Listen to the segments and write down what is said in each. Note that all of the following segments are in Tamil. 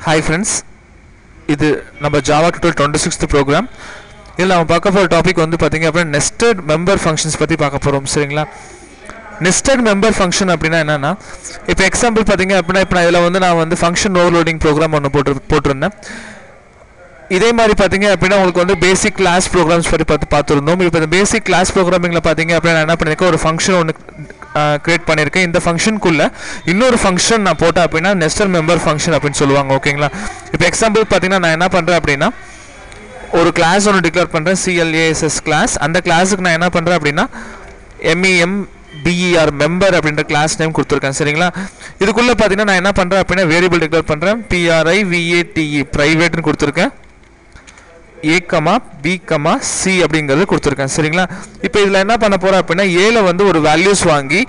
Hi friends, இது நம்ம Java Tutorial 26th program. இதில் நம்ம பார்க்க போகிற டாபிக் வந்து பார்த்தீங்க அப்படின்னா நெஸ்டட் மெம்பர் ஃபங்க்ஷன்ஸ் பற்றி பார்க்க போகிறோம். சரிங்களா? நெஸ்டட் மெம்பர் ஃபங்க்ஷன் அப்படின்னா என்னென்னா, இப்போ எக்ஸாம்பிள் பார்த்தீங்க அப்படின்னா இப்போ இதில் வந்து நான் வந்து ஃபங்க்ஷன் ஓவர்லோடிங் ப்ரோக்ராம் ஒன்று போட்டிருந்தேன். இதே மாதிரி பார்த்தீங்க அப்படின்னா உங்களுக்கு வந்து பேசிக் கிளாஸ் ப்ரோக்ராம்ஸ் பற்றி பார்த்துருந்தோம். இப்போ இந்த பேசிக் கிளாஸ் ப்ரோக்ராமிங்கில் பார்த்தீங்க அப்படின்னா நான் என்ன பண்ணியிருக்கேன், ஒரு ஃபங்க்ஷன் ஒன்று கிரியேட் பண்ணியிருக்கேன். இந்த ஃபங்க்ஷனுக்குள்ளே இன்னொரு ஃபங்க்ஷன் நான் போட்டேன் அப்படின்னா நெஸ்டட் மெம்பர் ஃபங்க்ஷன் அப்படின்னு சொல்லுவாங்க. ஓகேங்களா? இப்போ எக்ஸாம்பிள் பார்த்தீங்கன்னா நான் என்ன பண்ணுறேன் அப்படின்னா ஒரு கிளாஸ் ஒன்று டிக்ளேர் பண்ணுறேன், CLASS கிளாஸ். அந்த கிளாஸுக்கு நான் என்ன பண்ணுறேன் அப்படின்னா MEMBER மெம்பர் அப்படின்ற கிளாஸ் நேம் கொடுத்துருக்கேன். சரிங்களா? இதுக்குள்ளே பார்த்தீங்கன்னா நான் என்ன பண்ணுறேன் அப்படின்னா வேரியபிள் டிக்ளேர் பண்ணுறேன், PRIVATE ப்ரைவேட்னு கொடுத்துருக்கேன், A, B, C அப்படிங்கிறது கொடுத்துருக்கேன். சரிங்களா? இப்போ இதில் என்ன பண்ண போகிறேன் அப்படின்னா ஏல வந்து ஒரு வேல்யூஸ் வாங்கி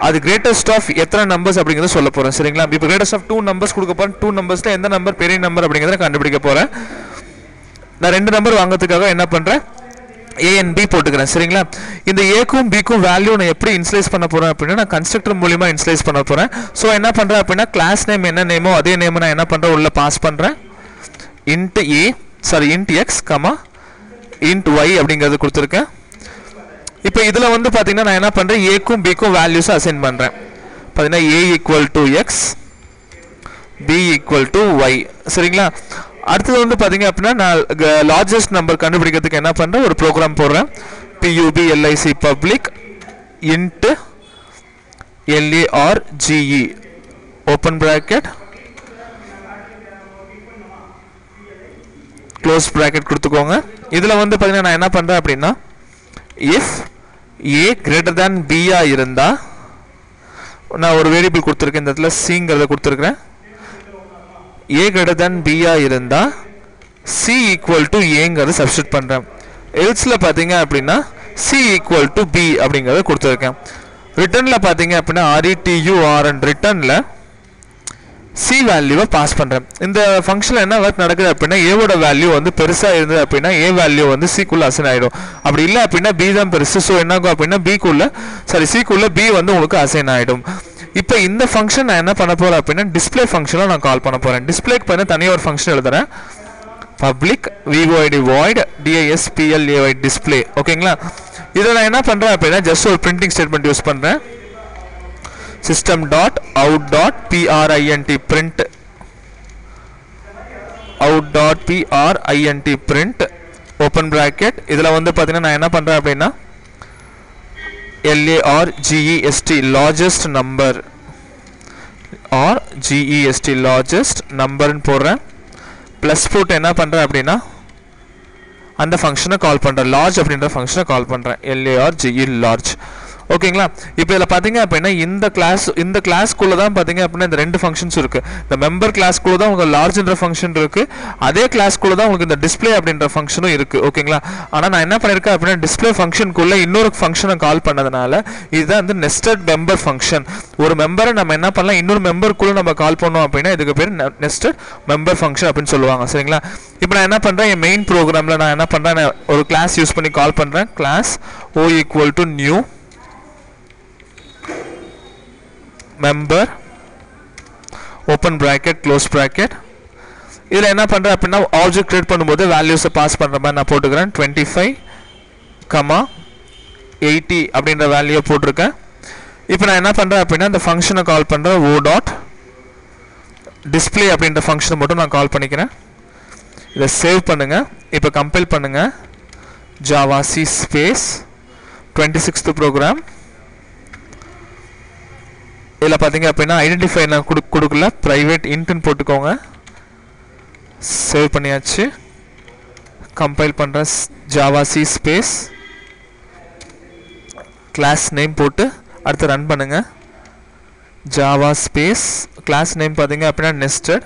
அது கிரேட்டஸ்ட் ஆஃப் எத்தனை நம்பர்ஸ் அப்படிங்கிறத சொல்ல போகிறேன். சரிங்களா? இப்போ கிரேட்டஸ்ட் ஆஃப் 2 நம்பர்ஸ் கொடுக்க போகிறேன். 2 நம்பர்ஸில் எந்த நம்பர் பெரிய நம்பர் அப்படிங்கிறத கண்டுபிடிக்க போகிறேன். நான் 2 நம்பர் வாங்கிறதுக்காக என்ன பண்ணுறேன், A and B போட்டுக்கிறேன். சரிங்களா? இந்த ஏக்கும் பிக்கும் வேல்யூ நான் எப்படி இன்ஸ்லைஸ் பண்ண போகிறேன் அப்படின்னா நான் கன்ஸ்ட்ரக்டர் மூலியமாக இன்ஸ்லைஸ் பண்ண போகிறேன். ஸோ என்ன பண்ணுறேன் அப்படின்னா கிளாஸ் நேம் என்ன நேமோ அதே நேம் நான் என்ன பண்ணுறேன் உள்ள பாஸ் பண்ணுறேன். int x, int y அப்படிங்கிறது கொடுத்துருக்கேன். இப்போ இதில் வந்து பார்த்தீங்கன்னா நான் என்ன பண்ணுறேன், ஏக்கும் பிக்கும் வேல்யூஸை அசைன் பண்ணுறேன். பார்த்தீங்கன்னா A = x, B = y. சரிங்களா? அடுத்தது வந்து பார்த்தீங்க அப்படின்னா நான் லார்ஜஸ்ட் நம்பர் கண்டுபிடிக்கிறதுக்கு என்ன பண்ணுறேன், ஒரு ப்ரோக்ராம் போடுறேன். PUBLIC public int LARGE open bracket close bracket கொடுத்துக்கோங்க. இதில் வந்து பார்த்தீங்கன்னா நான் என்ன பண்ணுறேன் அப்படின்னா if A greater than B இருந்தால் நான் ஒரு வேரியபிள் கொடுத்துருக்கேன், இந்த இடத்துல சிங்கிறத கொடுத்துருக்கிறேன். A greater than B இருந்தால் C = Aங்கிறத சப்ஸ்டிட் பண்ணுறேன். எல்ஸில் பார்த்தீங்க அப்படின்னா C = B அப்படிங்கிறத கொடுத்துருக்கேன். ரிட்டர்னில் பார்த்தீங்க அப்படின்னா RETURN ரிட்டர்னில் C வேல்யூவை பாஸ் பண்ணுறேன். இந்த ஃபங்க்ஷனில் என்ன ஒர்க் நடக்குது அப்படின்னா ஏவோட வேல்யூ வந்து பெருசாக இருந்தது அப்படின்னா A வேல்யூ வந்து Cக்குள்ளே அசைன் ஆகிடும். அப்படி இல்லை அப்படின்னா B தான் பெருசு. ஸோ என்ன ஆகும் அப்படின்னா Cக்குள்ளே B வந்து உங்களுக்கு அசைன் ஆகிடும். இப்போ இந்த ஃபங்க்ஷன் நான் என்ன பண்ண போகிறேன் அப்படின்னா டிஸ்பிளே ஃபங்க்ஷனை நான் கால் பண்ண போகிறேன். டிஸ்பிளேக்கு பண்ண தனியாக ஒரு ஃபங்க்ஷன் எழுதுறேன், பப்ளிக் void display டிஸ்பிளே. ஓகேங்களா? இதில் நான் என்ன பண்ணுறேன் அப்படின்னா ஜஸ்ட் ஒரு பிரிண்டிங் ஸ்டேட்மெண்ட் யூஸ் பண்ணுறேன். system.out.print print out.print print open bracket. இதில் வந்து பார்த்தீங்கன்னா நான் என்ன பண்ணுறேன் அப்படின்னா LARGEST largest number or GEST largest நம்பர்னு போடுறேன். ப்ளஸ் போட்டு என்ன பண்ணுறேன் அப்படின்னா அந்த ஃபங்க்ஷனை கால் பண்ணுறேன், லார்ஜ் அப்படின்ற ஃபங்க்ஷனை கால் பண்ணுறேன், LARGE லார்ஜ். ஓகேங்களா? இப்போ இதில் பார்த்தீங்க அப்படின்னா இந்த கிளாஸ்க்குள்ளே தான் பார்த்தீங்க அப்படின்னா இந்த 2 ஃபங்க்ஷன்ஸ் இருக்குது. இந்த மெம்பர் கிளாஸ்க்குள்ளே தான் உங்களுக்கு லார்ஜ்ன்ற ஃபங்க்ஷன் இருக்குது, அதே கிளாஸ்க்குள்ளே தான் உங்களுக்கு இந்த டிஸ்பிளே அப்படின்ற ஃபங்க்ஷனும் இருக்குது. ஓகேங்களா? ஆனால் நான் என்ன பண்ணியிருக்கேன் அப்படின்னா டிஸ்பிளே ஃபங்க்ஷனுக்குள்ளே இன்னொரு ஃபங்க்ஷனை கால் பண்ணதுனால இதுதான் வந்து நெஸ்டட் மெம்பர் ஃபங்க்ஷன். ஒரு மெம்பரை நம்ம என்ன பண்ணலாம், இன்னொரு மெம்பருக்குள்ளே நம்ம கால் பண்ணோம் அப்படின்னா இதுக்கு பேர் நெஸ்டட் மெம்பர் ஃபங்க்ஷன் அப்படின்னு சொல்லுவாங்க. சரிங்களா? இப்போ நான் என்ன பண்ணுறேன், என் மெயின் ப்ரோக்ராமில் நான் என்ன பண்ணுறேன், ஒரு கிளாஸ் யூஸ் பண்ணி கால் பண்ணுறேன். Class O = new member open bracket close bracket. இதில் என்ன பண்ணுறேன் அப்படின்னா ஆப்ஜெக்ட் கிரியேட் பண்ணும்போது வேல்யூஸை பாஸ் பண்ணுற மாதிரி நான் போட்டுக்கிறேன். 25, 80 அப்படின்ற வேல்யூவை போட்டிருக்கேன். இப்போ நான் என்ன பண்ணுறேன் அப்படின்னா இந்த ஃபங்க்ஷனை கால் பண்ணுறேன், O.display அப்படின்ற ஃபங்க்ஷனை மட்டும் நான் கால் பண்ணிக்கிறேன். இதை சேவ் பண்ணுங்கள். இப்போ கம்பைல் பண்ணுங்கள். Java C space 26th program. இதில் பார்த்தீங்க அப்படின்னா ஐடென்டிஃபை நான் கொடுக்கல, ப்ரைவேட் இன்ட்னு போட்டுக்கோங்க. சேவ் பண்ணியாச்சு. கம்பைல் பண்ணுறேன். Java C space class name போட்டு அடுத்து ரன் பண்ணுங்கள். Java ஸ்பேஸ் கிளாஸ் நேம் பார்த்தீங்க அப்படின்னா நெஸ்டட்.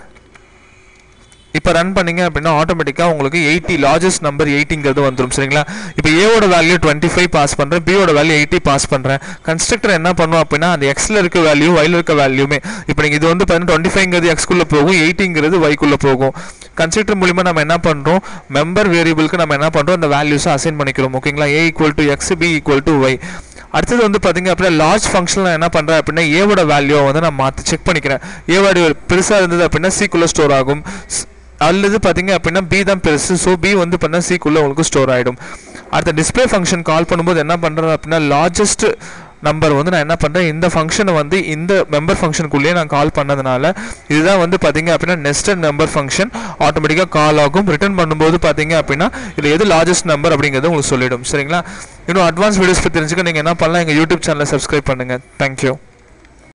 இப்போ ரன் பண்ணிங்க அப்படின்னா ஆட்டோமேட்டிக்காக உங்களுக்கு 80 லார்ஜஸ்ட் நம்பர் 80ங்கிறது வந்துடும். சரிங்களா? இப்போ ஏவோட வேல்யூ 25 பாஸ் பண்ணுறேன், பியோட வேல்யூ 80 பாஸ் பண்ணுறேன். கன்ஸ்ட்ரக்டர் என்ன பண்ணுவோம் அப்படின்னா அந்த எக்ஸில் இருக்க வேல்யூ ஒயில் இருக்க வேல்யூமே இப்போ நீங்கள் இது வந்து பார்த்தீங்கன்னா 25ங்கிறது எக்ஸ்குள்ளே போகும், 80ங்கிறது ஒய்க்குள்ளே போகும். கன்ஸ்ட்ரக்டர் மூலிமா நம்ம என்ன பண்ணுறோம், மெம்பர் வேரியபிளுக்கு நம்ம என்ன பண்ணுறோம், அந்த வேல்யூஸை அசைன் பண்ணிக்கிறோம். ஓகேங்களா? A = x, B = y. அடுத்தது வந்து பார்த்தீங்க அப்படின்னா லார்ஜ் ஃபங்க்ஷனில் நான் என்ன பண்ணுறேன் அப்படின்னா ஏவோட வேல்யூவை வந்து நான் மாற்றி செக் பண்ணிக்கிறேன். ஏவோட பெருசாக இருந்தது அப்படின்னா சிக்குள்ளே ஸ்டோர் ஆகும், அல்லது பார்த்தீங்க அப்படின்னா பி தான் பெருசு, ஸோ பி வந்து பார்த்தீங்கன்னா சிக்குள்ளே உங்களுக்கு ஸ்டோர் ஆகிடும். அடுத்த டிஸ்பிளே ஃபங்க்ஷன் கால் பண்ணும்போது என்ன பண்ணுறேன் அப்படின்னா லார்ஜஸ்ட் நம்பர் வந்து நான் என்ன பண்ணுறேன், இந்த ஃபங்க்ஷனை வந்து இந்த மெம்பர் ஃபங்க்ஷனுக்குள்ளேயே நான் கால் பண்ணதுனால இதுதான் வந்து பார்த்தீங்க அப்படின்னா நெஸ்டட் மெம்பர் ஃபங்க்ஷன் ஆட்டோமேட்டிக்காக கால் ஆகும். ரிட்டர்ன் பண்ணும்போது பார்த்தீங்க அப்படின்னா இதில் எது லார்ஜஸ்ட் நம்பர் அப்படிங்கிறது உங்களுக்கு சொல்லிடும். சரிங்களா? இன்னும் அட்வான்ஸ் வீடியோஸ் பற்றி தெரிஞ்சுக்க நீங்கள் என்ன பண்ணலாம், எங்கள் யூடியூப் சேனலை சப்ஸ்கிரைப் பண்ணுங்கள். தேங்க்யூ.